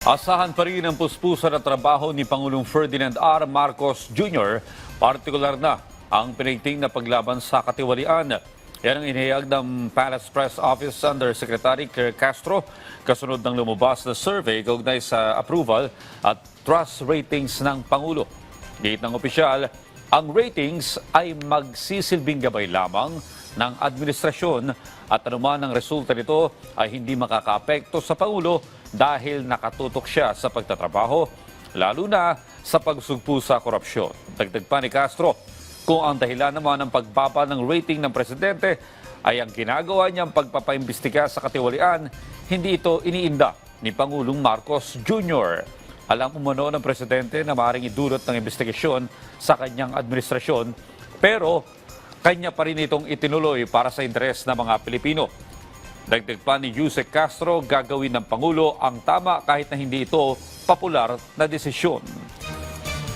Asahan pa rin ang puspusan at trabaho ni Pangulong Ferdinand R. Marcos Jr., partikular na ang pinigting na paglaban sa katiwalian. Yan ang inihayag ng Palace Press Office Undersecretary Kirk Castro kasunod ng lumabas na survey kaugnay sa approval at trust ratings ng Pangulo. Gate ng opisyal, ang ratings ay magsisilbing gabay lamang ng administrasyon at anuman ang resulta nito ay hindi makakaapekto sa Pangulo dahil nakatutok siya sa pagtatrabaho, lalo na sa pagsugpo sa korupsyon. Dagdag pa ni Castro, kung ang dahilan naman ng pagbaba ng rating ng presidente ay ang ginagawa niyang pagpapaimbestiga sa katiwalian, hindi ito iniinda ni Pangulong Marcos Jr. Alam umano ng presidente na maaaring idulot ng investigasyon sa kanyang administrasyon, pero kanya pa rin itong itinuloy para sa interes ng mga Pilipino. Dagdag pa ni Yusek Castro, gagawin ng Pangulo ang tama kahit na hindi ito popular na desisyon.